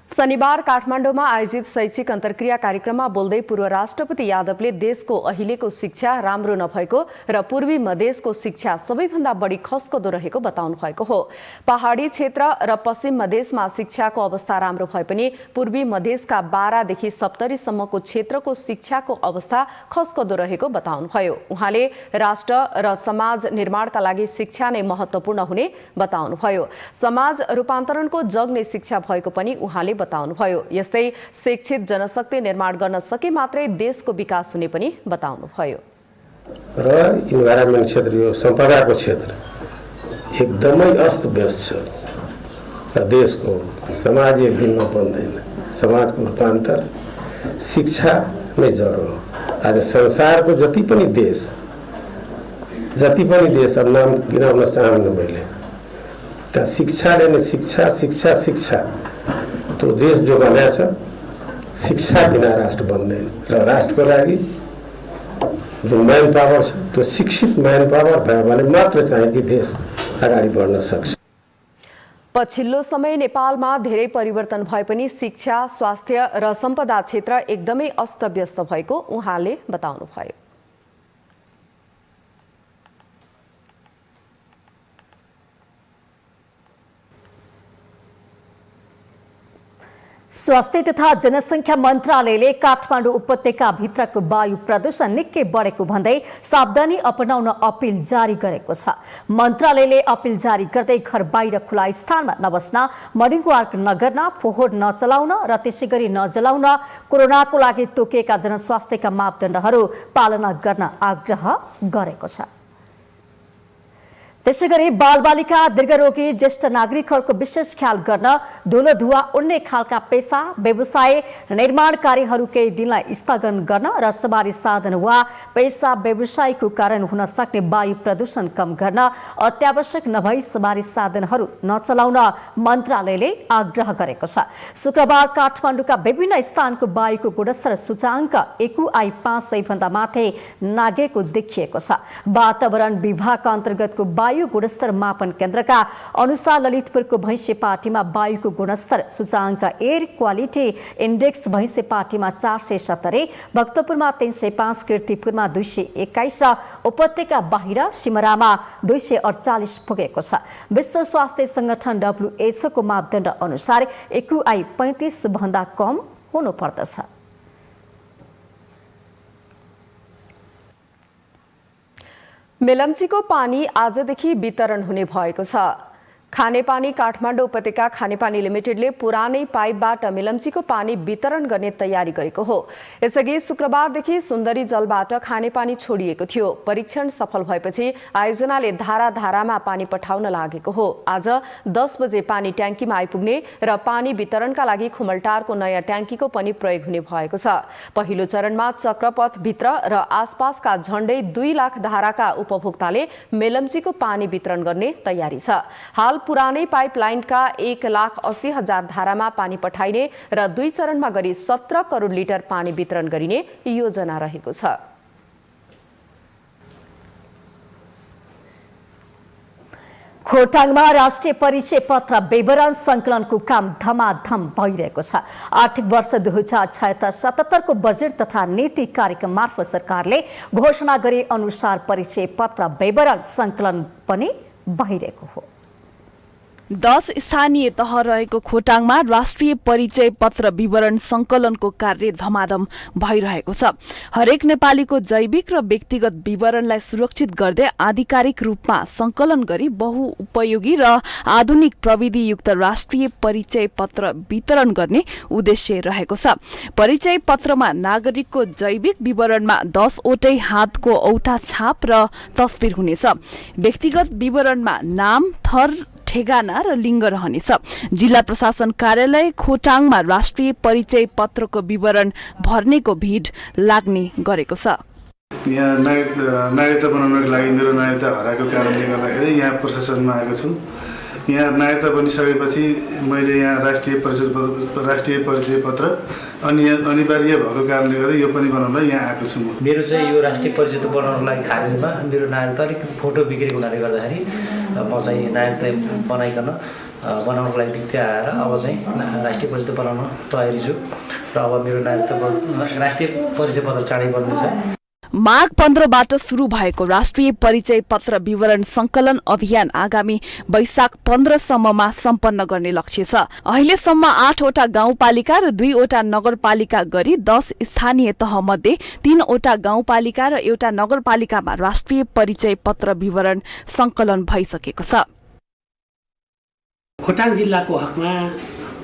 शनिबार काठमाडौँमा आयोजित शैक्षिक अन्तर्क्रिया कार्यक्रममा बोल्दै पूर्व राष्ट्रपति यादवले देशको अहिलेको शिक्षा राम्रो नभएको र पूर्वी मधेसको शिक्षा सबैभन्दा बढी खस्कदो रहेको बताउनु भएको हो। पहाडी क्षेत्र र पश्चिम मधेसमा शिक्षाको अवस्था राम्रो भए पनि पूर्वी मधेसका 12 देखि 70 सम्मको क्षेत्रको शिक्षाको अवस्था खस्कदो रहेको बताउनुभयो। उहाँले राष्ट्र र समाज निर्माणका लागि शिक्षा नै महत्त्वपूर्ण हुने बताउनुभयो। समाज रूपान्तरणको जग नै शिक्षा भएको पनि उहाँले बताउनुभयो। यस्तै शिक्षित जनशक्ति निर्माण गर्न सके मात्रै देशको विकास हुने पनि बताउनुभयो। र इन्भाइरोमेन्ट क्षेत्र, यो सम्पदाको क्षेत्र एकदमै अस्तव्यस्त छ र देशको समाज एक दिनमा बन्दैन। समाजको रूपान्तर शिक्षा नै जरो हो। आज संसारको जति पनि देश अब नाम गिनाउन चाहन्न मैले, त्यहाँ शिक्षाले नै शिक्षा शिक्षा शिक्षा त्यो देश जो बनाएको छ, शिक्षा बिना राष्ट्र बन्दैन। र राष्ट्रको लागि जो म्यान पावर छ, त्यो शिक्षित म्यान पावर भयो भने मात्र चाहिँ कि देश अगाडि बढ्न सक्छ। पछिल्लो समय नेपालमा धेरै परिवर्तन भए पनि शिक्षा, स्वास्थ्य र सम्पदा क्षेत्र एकदमै अस्तव्यस्त भएको उहाँले बताउनुभयो। स्वास्थ्य तथा जनसङ्ख्या मन्त्रालयले काठमाडौँ उपत्यकाभित्रको वायु प्रदूषण निकै बढेको भन्दै सावधानी अपनाउन अपिल जारी गरेको छ। मन्त्रालयले अपिल जारी गर्दै घर बाहिर खुला स्थानमा नबस्न, मर्निङ वाक नगर्न, फोहोर नचलाउन र त्यसैगरी नजलाउन, कोरोनाको लागि तोकिएका जनस्वास्थ्यका मापदण्डहरू पालना गर्न आग्रह गरेको छ। त्यसैगरी बालबालिका, दीर्घरोगी, ज्येष्ठ नागरिकहरूको विशेष ख्याल गर्न, धुलो धुवा उड्ने खालका पेसा, व्यवसाय, निर्माण कार्यहरू केही दिनलाई स्थगन गर्न र सवारी साधन वा पेसा व्यवसायको कारण हुन सक्ने वायु प्रदूषण कम गर्न अत्यावश्यक नभई सवारी साधनहरू नचलाउन मन्त्रालयले आग्रह गरेको छ। शुक्रबार काठमाडौँका विभिन्न स्थानको वायुको गुणस्तर सूचाङ्क AQI 500 भन्दा माथि नागेको देखिएको छ। वातावरण विभागका अन्तर्गतको वायु गुणस्तर मापन केन्द्रका अनुसार ललितपुरको भैँसेपाटीमा वायुको गुणस्तर सूचाङ्क एयर क्वालिटी इन्डेक्स भैँसेपाटीमा 470, भक्तपुरमा 305, कीर्तिपुरमा 221 र उपत्यका बाहिर सिमरामा 248 पुगेको छ। विश्व स्वास्थ्य संगठन WHO को मापदण्ड अनुसार AQI 35 भन्दा कम हुनुपर्दछ। मेलम्चीको पानी आजदेखि वितरण हुने भएको छ। खानेपानी काठमाडौँ उपत्यका खानेपानी लिमिटेडले पुरानै पाइपबाट मेलम्चीको पानी वितरण गर्ने तयारी गरेको हो। यसअघि शुक्रबारदेखि सुन्दरी जलबाट खानेपानी छोडिएको थियो। परीक्षण सफल भएपछि आयोजनाले धारा धारामा पानी पठाउन लागेको हो। आज 10 बजे पानी ट्याङ्कीमा आइपुग्ने र पानी वितरणका लागि खुमलटारको नयाँ ट्याङ्कीको पनि प्रयोग हुने भएको छ। पहिलो चरणमा चक्रपथभित्र र आसपासका झण्डै 2 लाख धाराका उपभोक्ताले मेलम्चीको पानी वितरण गर्ने तयारी छ। हाल पुरानै पाइपलाइनका 1,80,000 धारामा पानी पठाइने र 2 चरणमा गरी 17 करोड लिटर पानी वितरण गरिने योजना रहेको छ। खोटाङमा राष्ट्रिय परिचय पत्र विवरण संकलनको काम धमाधम भइरहेको छ। आर्थिक वर्ष 2076-77 को बजेट तथा नीति कार्यक्रम मार्फत सरकारले घोषणा गरे अनुसार परिचय पत्र विवरण संकलन पनि भइरहेको हो। 10 स्थानीय तह रहेको खोटाङमा राष्ट्रिय परिचय पत्र विवरण संकलनको कार्य धमाधम भइरहेको छ। हरेक नेपालीको जैविक र व्यक्तिगत विवरणलाई सुरक्षित गर्दै आधिकारिक रूपमा संकलन गरी बहुउपयोगी र आधुनिक प्रविधियुक्त राष्ट्रिय परिचय पत्र वितरण गर्ने उद्देश्य रहेको छ। परिचय पत्रमा नागरिकको जैविक विवरणमा 10 वटै हातको औठा छाप र तस्बिर हुनेछ। व्यक्तिगत विवरणमा नाम, थर, ठेगाना र लिङ्ग रहनेछ। जिल्ला प्रशासन कार्यालय खोटाङमा राष्ट्रिय परिचय पत्रको विवरण भर्नेको भिड लाग्ने गरेको छ। यहाँ नागरिकता बनाउनको लागि मेरो नागरिकता हराएको कारणले गर्दाखेरि यहाँ प्रशासनमा आएको छु। यहाँ नागरिकता बनिसकेपछि मैले यहाँ राष्ट्रिय परिचय पत्र अनिवार्य भएको कारणले गर्दा यो पनि बनाउन यहाँ आएको छु। मेरो चाहिँ यो राष्ट्रिय परिचय बनाउनको लागि खारेनीमा मेरो नागरिकता अलिक फोटो बिग्रेको हुनाले गर्दाखेरि म चाहिँ नागरिकता बनाउनको लागि दिक्दै आएर अब चाहिँ राष्ट्रिय परिचय बनाउन तयारी छु र अब मेरो राष्ट्रिय परिचय पत्र चाँडै बन्नेछ। माघ 15बाट सुरु भएको राष्ट्रिय परिचय पत्र विवरण संकलन अभियान आगामी वैशाख 15 सम्ममा सम्पन्न गर्ने लक्ष्य छ। अहिलेसम्म 8 वटा गाउँपालिका र 2 वटा नगरपालिका गरी 10 स्थानीय तह मध्ये 3 वटा गाउँपालिका र एउटा नगरपालिकामा राष्ट्रिय परिचय पत्र विवरण संकलन भइसकेको छ। खोटाङ जिल्लाको हकमा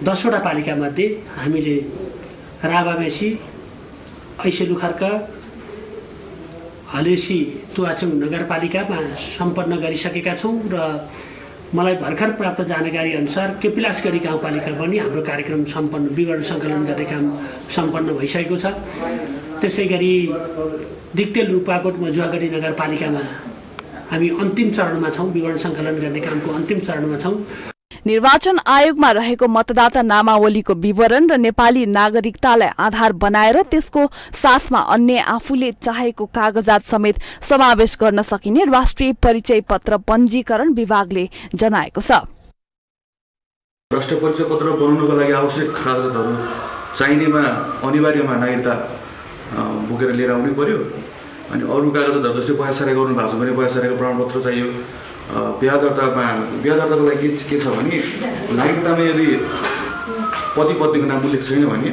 10वटा पालिकामध्ये हामीले राभामेसी, ऐसेलुखर्क, हलेसी, तुवाचुङ नगरपालिकामा सम्पन्न गरिसकेका छौँ र मलाई भर्खर प्राप्त जानकारी अनुसार केपिलासगढी गाउँपालिका पनि हाम्रो कार्यक्रम सम्पन्न विवरण सङ्कलन गर्ने काम सम्पन्न भइसकेको छ। त्यसै गरी दिक्तेल, रूपाकोट, मजुवागढी नगरपालिकामा हामी अन्तिम चरणमा छौँ, विवरण सङ्कलन गर्ने कामको अन्तिम चरणमा छौँ। निर्वाचन आयोगमा रहेको मतदाता नामावलीको विवरण र नेपाली नागरिकतालाई आधार बनाएर त्यसको साथमा अन्य आफूले चाहेको कागजात समेत समावेश गर्न सकिने राष्ट्रिय परिचय पत्र पञ्जीकरण विभागले जनाएको छ। राष्ट्रिय परिचय पत्र बनाउनको लागि आवश्यक कागजातहरू चाहिनेमा अनिवार्यमा नागरिकता बोकेर लिएर आउनै पर्यो। अनि अरू कागजातहरू जस्तै बयासराय गर्नु भएको छ भने बयासरायको प्रमाणपत्र चाहियो। बिहा दर्ताको लागि के छ भने नागरिकतामा यदि पति पत्नीको नाम उल्लेख छैन भने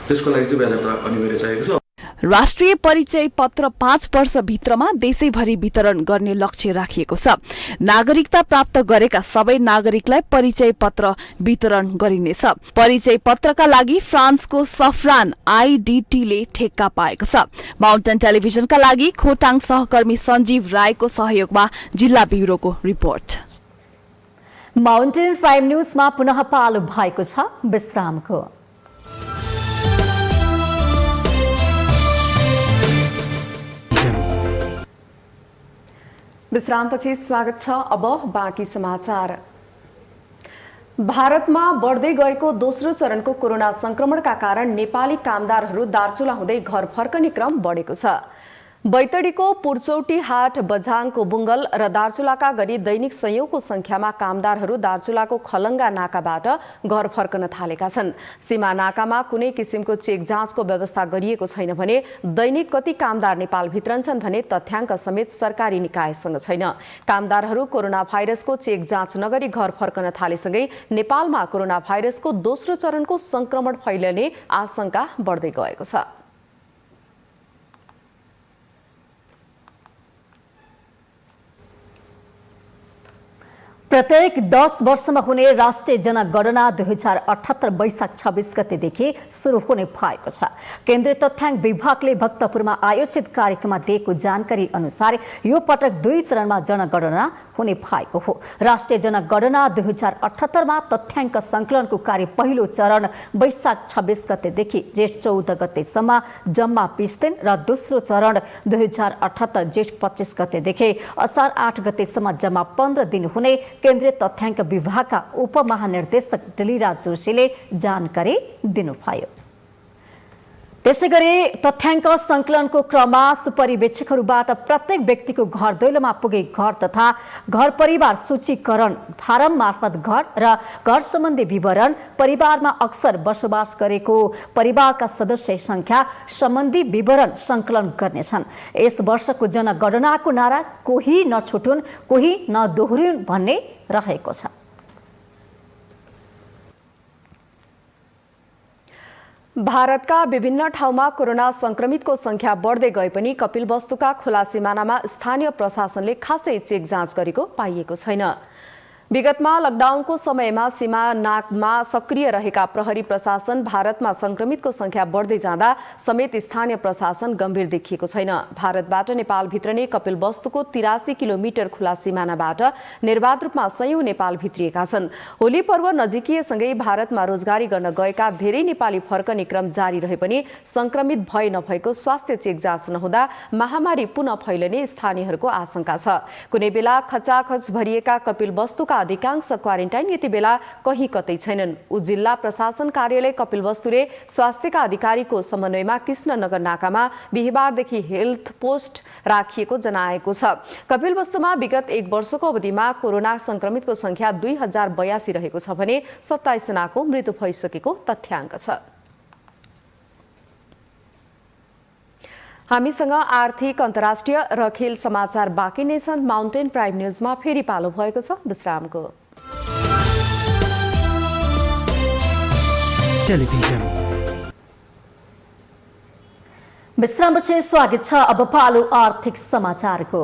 त्यसको लागि चाहिँ बिहा दर्ता अनिवार्य चाहिएको छ। राष्ट्रिय परिचय पत्र 5 वर्षभित्रमा देशैभरि वितरण गर्ने लक्ष्य राखिएको छ। नागरिकता प्राप्त गरेका सबै नागरिकलाई परिचय पत्र वितरण गरिनेछ। परिचय पत्रका लागि फ्रान्सको सफ्रान आईडीटीले ठेक्का पाएको छ। माउन्टेन टेलिभिजनका लागि खोटाङ सहकर्मी सञ्जीव रायको सहयोगमा जिल्ला ब्युरोको रिपोर्ट। माउन्टेन प्राइम न्यूजमा पुनः पालो भएको छ विश्रामको। विश्रामपछि स्वागत छ। अब बाँकी समाचार। भारतमा बढ्दै गएको दोस्रो चरणको कोरोना संक्रमणका कारण नेपाली कामदारहरू दार्चुला हुँदै घर फर्कने क्रम बढेको छ। बैतडीको पुर्चौटी हाट, बझाङको बुङ्गल र दार्चुलाका गरी दैनिक सयौंको संख्यामा कामदारहरू दार्चुलाको खलङ्गा नाकाबाट घर फर्कन थालेका छन्। सीमा नाकामा कुनै किसिमको चेक जाँचको व्यवस्था गरिएको छैन भने दैनिक कति कामदार नेपाल भित्रन्छन् भने तथ्याङ्क समेत सरकारी निकायसँग छैन। कामदारहरू कोरोना भाइरसको चेक जाँच नगरी घर फर्कन थालेसँगै नेपालमा कोरोना भाइरसको दोस्रो चरणको संक्रमण फैलिने आशंका बढ्दै गएको छ। प्रत्येक 10 वर्षमा हुने राष्ट्रिय जनगणना 2078 वैशाख 26 गतेदेखि सुरु हुने भएको छ। केन्द्रीय तथ्याङ्क विभागले भक्तपुरमा आयोजित कार्यक्रममा दिएको जानकारी अनुसार यो पटक 2 चरणमा जनगणना हुने भएको हो। राष्ट्रिय जनगणना 2078 मा तथ्याङ्क संकलनको कार्य पहिलो चरण वैशाख 26 गतेदेखि जेठ 14 गतेसम्म जम्मा 20 दिन र दोस्रो चरण 2078 जेठ 25 गतेदेखि असार 8 गतेसम्म जम्मा 15 दिन हुने केन्द्रीय तथ्याङ्क विभागका उपमहानिर्देशक दिलिराज जोशीले जानकारी दिनुभयो। त्यसैगरी तथ्याङ्क संकलनको क्रममा सुपरिवेक्षकहरूबाट प्रत्येक व्यक्तिको घर दैलोमा पुगे घर तथा घर परिवार सूचीकरण फारम मार्फत घर र घर सम्बन्धी विवरण, परिवारमा अक्सर बसोबास गरेको परिवारका सदस्य संख्या सम्बन्धी विवरण संकलन गर्नेछन्। यस वर्षको जनगणनाको नारा कोही नछुटुन्, कोही नदोहोरिउन् भन्ने रहेको छ। भारतका विभिन्न ठाउँमा कोरोना संक्रमितको संख्या बढ्दै गए पनि कपिलवस्तुका खुला सिमानामा स्थानीय प्रशासनले खासै चेक जाँच गरेको पाइएको छैन। विगतमा लकडाउनको समयमा सीमा नाकमा सक्रिय रहेका प्रहरी प्रशासन भारतमा संक्रमितको संख्या बढ्दै जाँदा समेत स्थानीय प्रशासन गम्भीर देखिएको छैन। भारतबाट नेपाल भित्रने कपिलवस्तुको 83 किलोमिटर खुला सिमानाबाट निर्वाध रूपमा सयौं नेपाल भित्रिएका छन्। होली पर्व नजिकिएसँगै भारतमा रोजगारी गर्न गएका धेरै नेपाली फर्कने क्रम जारी रहे पनि संक्रमित भए नभएको स्वास्थ्य चेक जाँच नहुँदा महामारी पुनः फैलिने स्थानीयहरूको आशंका छ। कुनै बेला खचाखच भरिएका कपिलवस्तुका अधिकांश क्वारेन्टाइन यति बेला कहीँ कतै छैनन्। जिल्ला प्रशासन कार्यालय कपिलवस्तुले स्वास्थ्यका अधिकारीको समन्वयमा कृष्णनगर नाकामा बिहिबारदेखि हेल्थ पोस्ट राखिएको जनाएको छ। कपिलवस्तुमा विगत 1 वर्षको अवधिमा कोरोना संक्रमितको संख्या 2082 रहेको छ भने 27 जनाको मृत्यु भइसकेको तथ्याङ्क छ। हामीसँग आर्थिक, अन्तर्राष्ट्रिय र खेल समाचार बाँकी नै छन्। माउन्टेन प्राइम न्यूजमा फेरि पालो भएको छ विश्रामको। विश्रामपछि स्वागत छ। अब पालो आर्थिक समाचारको।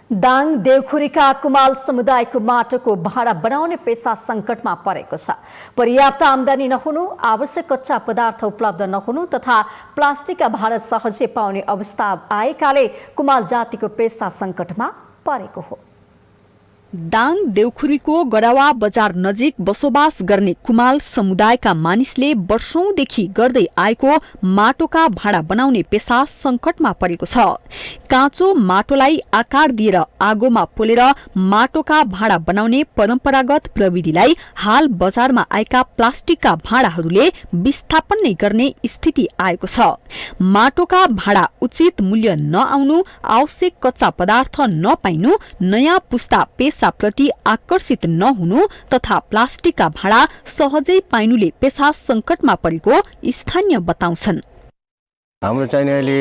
दाङ देवखुरीका कुमाल समुदायको माटोको भाँडा बनाउने पेसा सङ्कटमा परेको छ। पर्याप्त आमदानी नहुनु, आवश्यक कच्चा पदार्थ उपलब्ध नहुनु तथा प्लास्टिकका भाँडा सहजै पाउने अवस्था आएकाले कुमाल जातिको पेसा सङ्कटमा परेको हो। दाङ देवखुरीको गडावा बजार नजिक बसोबास गर्ने कुमाल समुदायका मानिसले वर्षौंदेखि गर्दै आएको माटोका भाँडा बनाउने पेसा संकटमा परेको छ। काँचो माटोलाई आकार दिएर आगोमा पोलेर माटोका भाँडा बनाउने परम्परागत प्रविधिलाई हाल बजारमा आएका प्लास्टिकका भाँडाहरूले विस्थापन नै गर्ने स्थिति आएको छ। माटोका भाँडा उचित मूल्य नआउनु, आवश्यक कच्चा पदार्थ नपाइनु, नयाँ पुस्ता पेसाप्रति आकर्षित नहुनु तथा प्लास्टिकका भाँडा सहजै पाइनुले पेसा संकटमा परेको स्थानीय बताउँछन्। हाम्रो चाहिँ अहिले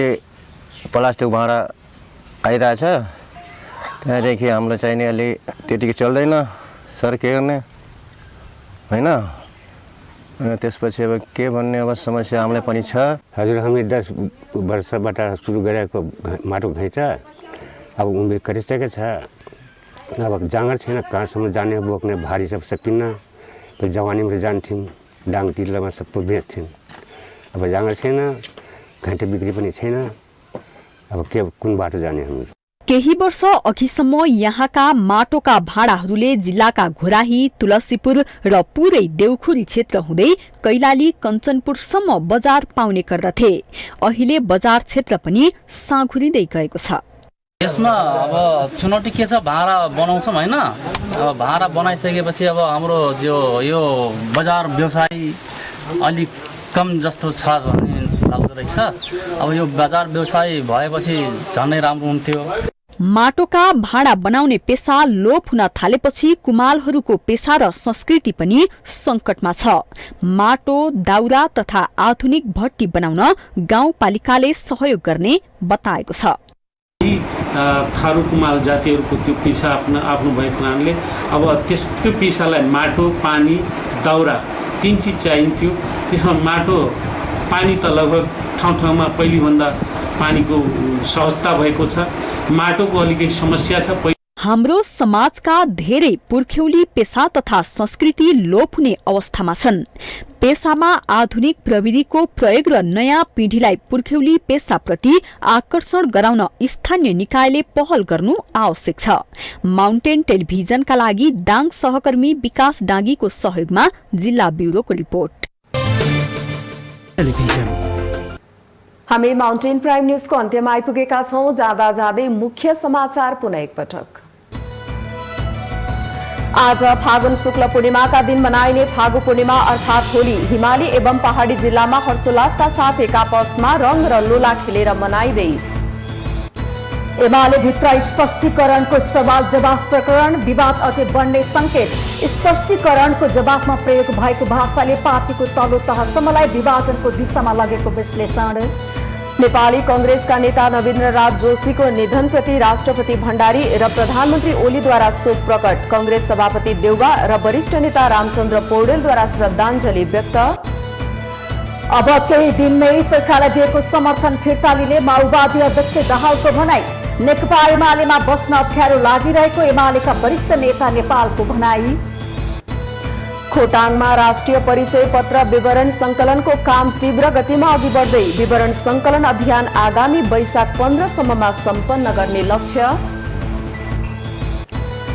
प्लास्टिक भाँडा आइरहेछ, त्यहाँदेखि हाम्रो चाहिँ अहिले त्यतिकै चल्दैन सर्केर्ने होइन। त्यसपछि अब के भन्ने अब समस्या हामीलाई पनि छ। हजुर, हामी 10 वर्षबाट सुरु गरेको माटो घैँचा अब उमेर करिसकेको छ। अब जाँगर छैन, कहाँसम्म जाने बोक्ने भारी सब सकिन्न। जवानीमा जान्थ्यौँ, डाङ टिल्लामा सब बेच्थ्यौँ। अब जाँगर छैन, घैँटे बिक्री पनि छैन। अब के कुन बाटो जाने हामी? केही वर्ष अघिसम्म यहाँका माटोका भाँडाहरूले जिल्लाका घोराही, तुलसीपुर र पुरै देवखुरी क्षेत्र हुँदै कैलाली, कञ्चनपुरसम्म बजार पाउने गर्दथे। अहिले बजार क्षेत्र पनि साँघुरिँदै गएको छ। यसमा अब चुनौती के छ, भाँडा बनाउँछौँ होइन। अब भाँडा बनाइसकेपछि अब हाम्रो जो यो बजार व्यवसाय अलिक कम जस्तो छ भन्ने लाग्दो रहेछ। अब यो बजार व्यवसाय भएपछि झनै राम्रो हुन्थ्यो। माटोका भाँडा बनाउने पेसा लोप हुन थालेपछि कुमालहरूको पेसा र संस्कृति पनि संकटमा छ। माटो, दाउरा तथा आधुनिक भट्टी बनाउन गाउँपालिकाले सहयोग गर्ने बताएको छ। थारू कुमाल जातिहरूको त्यो पेसा आफ्नो भएको कारणले अब त्यो पेसालाई माटो, पानी, दाउरा 3 चिज चाहिन्थ्यो। त्यसमा माटो, पानी त लगभग ठाउँ ठाउँमा पहिलेभन्दा पानीको सहजता भएको छ। माटोको अलिकति समस्या छ। हाम्रो समाजका धेरै पुर्ख्यौली पेसा तथा संस्कृति लोप हुने अवस्थामा छन्। पेसामा आधुनिक प्रविधिको प्रयोग र नयाँ पिढीलाई पुर्ख्यौली पेसाप्रति आकर्षण गराउन स्थानीय निकायले पहल गर्नु आवश्यक छ। माउन्टेन टेलिभिजनका लागि दाङ सहकर्मी विकास डाँगीको सहयोगमा जिल्ला ब्युरोको रिपोर्ट। हामी माउन्टेन प्राइम न्यूजको अन्त्यमा आइपुगेका छौं। जाँदा जाँदै मुख्य समाचार पुनः एकपटक। आज फागुन शुक्ल पूर्णिमाका दिन मनाइने फागु पूर्णिमा अर्थात् होली हिमाली एवं पहाडी जिल्लामा हर्षोल्लासका साथ एक आपसमा रंग र लोला खेलेर मनाइँदै। एमाले भित्र स्पष्टीकरणको सवाल जवाफ प्रकरण, विवाद अझै बढ्ने संकेत। स्पष्टीकरणको जवाफमा प्रयोग भएको भाषाले पार्टीको तल्लो तहसम्मलाई विभाजनको दिशामा लगेको विश्लेषण। नेपाली कांग्रेसका नेता नवीन्द्र राज जोशीको निधनप्रति राष्ट्रपति भण्डारी र प्रधानमन्त्री ओलीद्वारा शोक प्रकट। कांग्रेस सभापति देउवा र वरिष्ठ नेता रामचन्द्र पौडेलद्वारा श्रद्धाञ्जली व्यक्त। अब केही दिनमै सरकारलाई दिएको समर्थन फिर्ता लिने माओवादी अध्यक्ष दाहालको भनाई। नेकपा एमालेमा बस्न अप्ठ्यारो लागिरहेको एमालेका वरिष्ठ नेता नेपालको भनाई। खोटाङमा राष्ट्रिय परिचय पत्र विवरण संकलनको काम तीव्र गतिमा अघि बढ्दै। विवरण संकलन अभियान आगामी वैशाख 15 सम्ममा सम्पन्न गर्ने लक्ष्य।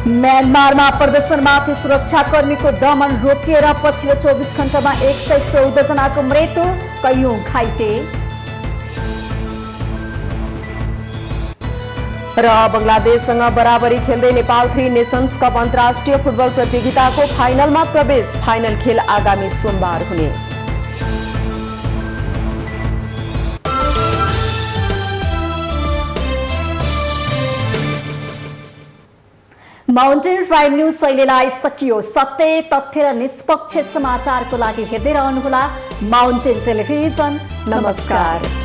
म्यानमारमा प्रदर्शनमाथि सुरक्षाकर्मीको दमन रोकिएर पछिल्लो 24 घण्टामा 114 जनाको मृत्यु, कैयौं घाइते। र बंगलादेशसँग बराबरी खेल्दै नेपाल 3 नेशन्स कप अन्तर्राष्ट्रिय फुटबल प्रतियोगिताको फाइनलमा प्रवेश। फाइनल खेल आगामी सोमबार हुने। माउन्टेन प्राइम न्यूज शैलीलाई सकियो। सत्य, तथ्य र निष्पक्ष समाचारको लागि हेर्दै रहनुहोला माउन्टेन टेलिभिजन। नमस्कार।